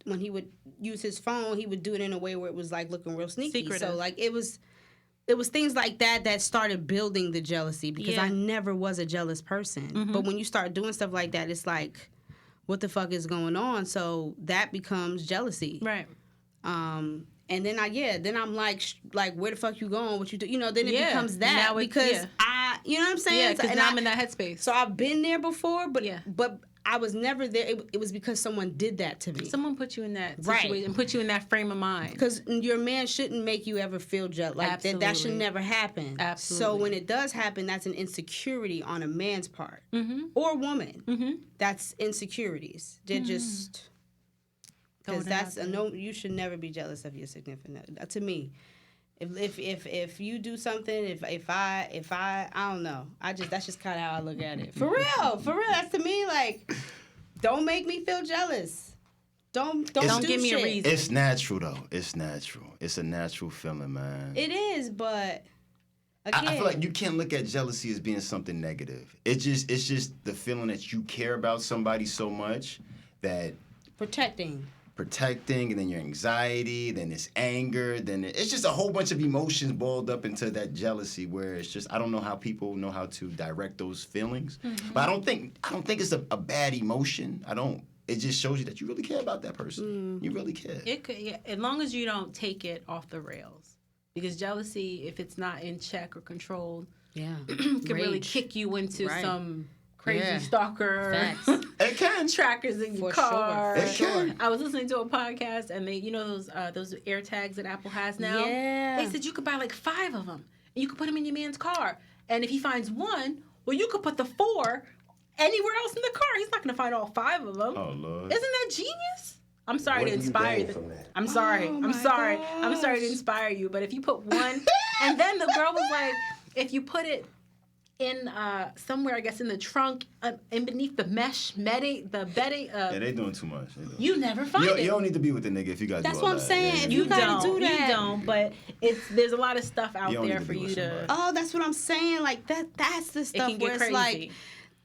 when he would use his phone, he would do it in a way where it was like looking real sneaky. Secretive. So like it was things like that started building the jealousy because I never was a jealous person. But when you start doing stuff like that, it's like, what the fuck is going on? So that becomes jealousy. Right. And then I'm like, where the fuck you going? What you do? Then it becomes that now because I You know what I'm saying? Yeah, because and now I'm in that headspace. So I've been there before, but Yeah. but I was never there. It was because someone did that to me. Someone put you in that Right. situation and put you in that frame of mind. Because your man shouldn't make you ever feel jealous. Like that should Absolutely. never happen. Absolutely. So when it does happen, that's an insecurity on a man's part Mm-hmm. or woman. Mm-hmm. That's insecurities. They're just because Throwing it that's out a there. no. You should never be jealous of your significant other. To me, if you do something, if I don't know. That's just kind of how I look at it. For real. That's to me like, don't make me feel jealous. Don't do give me a shit. reason. It's natural though. It's natural. It's a natural feeling, man. It is, but again, I feel like you can't look at jealousy as being something negative. It's just the feeling that you care about somebody so much that protecting, and then your anxiety, then it's anger, then it's just a whole bunch of emotions boiled up into that jealousy where it's just I don't know how people know how to direct those feelings. Mm-hmm. But I don't think it's a bad emotion. It just shows you that you really care about that person. You really care. It could, yeah, as long as you don't take it off the rails. Because jealousy, if it's not in check or controlled, yeah, can really kick you into Right. some crazy Yeah. stalker Facts. It can. trackers in your For car. sure. It can. I was listening to a podcast and they, those air tags that Apple has now. Yeah. They said you could buy like 5 of them and you could put them in your man's car. And if he finds one, well, you could put the 4 anywhere else in the car. He's not going to find all 5 of them. Oh Lord. Isn't that genius? I'm sorry What to do you inspire gain you. from that? I'm sorry. Oh I'm my sorry. I'm sorry to gosh. inspire you. But if you put one, and then the girl was like, if you put it in somewhere, I guess in the trunk, in beneath the bedding. Yeah, they doing too much. You never find it. You don't need to be with the nigga if you guys That's do all what I'm that. saying. Yeah, If yeah. you gotta don't. do that. You don't. But there's a lot of stuff out You don't there need to for be you with to. somebody. Oh, that's what I'm saying. Like that's the It stuff can where get it's crazy. like,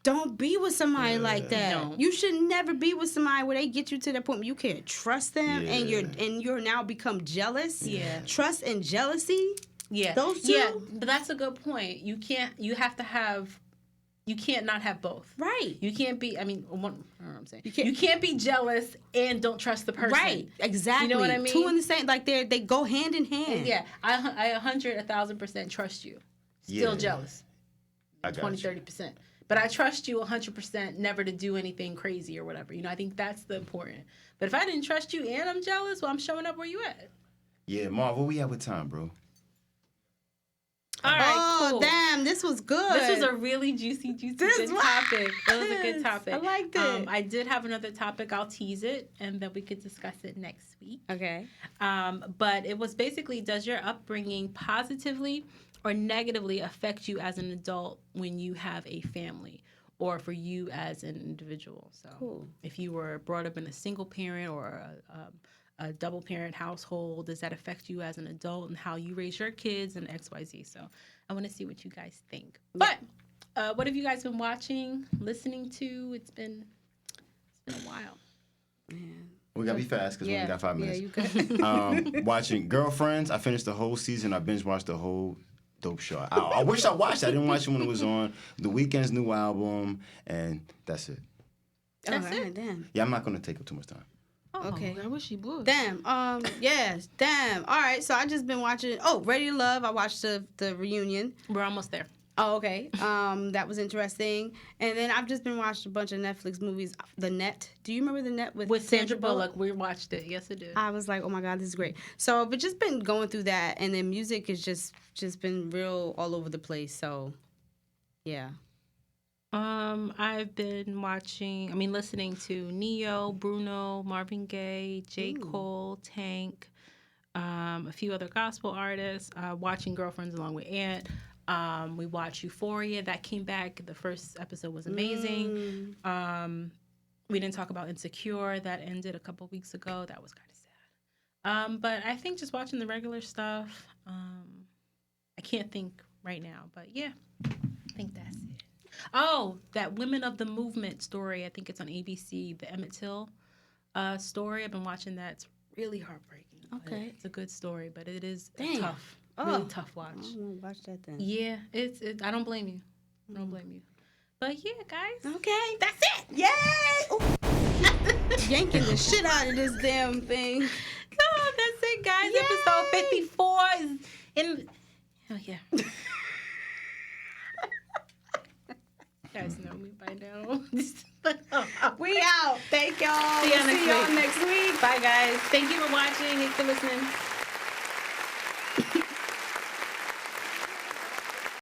don't be with somebody like that. Don't. You should never be with somebody where they get you to that point where you can't trust them and you're now become jealous. Yeah. Trust and jealousy. Yeah. Those two? Yeah, but that's a good point. You can't not have both. Right. You can't be, I don't know what I'm saying. can't- You can't be jealous and don't trust the person. Right. Exactly. You know what I mean? Two in the same. Like they go hand in hand. Yeah. I 1,000% trust you. Still Yeah. jealous. I got 20, you. 30%. But I trust you 100% never to do anything crazy or whatever. I think that's the important. But if I didn't trust you and I'm jealous, well, I'm showing up where you at. Yeah, Marv, what we at with time, bro? All right, Oh, cool. damn. This was good. This was a really juicy good topic. It was a good topic. I liked it. I did have another topic. I'll tease it, and then we could discuss it next week. Okay. But it was basically, does your upbringing positively or negatively affect you as an adult when you have a family, or for you as an individual? So, Cool. if you were brought up in a single parent or a double parent household, does that affect you as an adult and how you raise your kids and XYZ? So I want to see what you guys think. But what have you guys been watching, listening to? It's been a while. We gotta be fast because we only got 5 minutes. Yeah, you good. Watching Girlfriends. I finished the whole season. I binge watched the whole dope show. I wish I watched it. I didn't watch it when it was on. The Weeknd's new album, and that's it. That's All right, it. Damn. Yeah, I'm not gonna take up too much time. Oh, Okay. I wish you would. Damn. Yes. Damn. All right. So I just been watching. Oh, Ready to Love. I watched the reunion. We're almost there. Oh, okay. That was interesting. And then I've just been watching a bunch of Netflix movies. The Net. Do you remember The Net With Sandra Bullock, we watched it. Yes, it did. I was like, oh my God, this is great. So, but just been going through that, and then music has just been real all over the place. So, yeah. I've been listening to Neo, Bruno, Marvin Gaye, J. Cole, Tank, a few other gospel artists, watching Girlfriends along with Ant. We watched Euphoria. That came back. The first episode was amazing. We didn't talk about Insecure. That ended a couple weeks ago. That was kind of sad. But I think just watching the regular stuff, I can't think right now. But yeah, I think that's it. Oh, that Women of the Movement story. I think it's on ABC, the Emmett Till story. I've been watching that. It's really heartbreaking. Okay. It's a good story, but it is Damn. tough. Oh. Really tough watch. I won't watch that then. Yeah, it's. I don't blame you. I don't blame you. But yeah, guys. Okay, that's it. Yay! Yanking the shit out of this damn thing. No, that's it, guys. Yay! Episode 54 is in. Oh yeah. guys know me by now. We out. Thank y'all. See y'all next week. Bye, guys. Thank you for watching and for listening.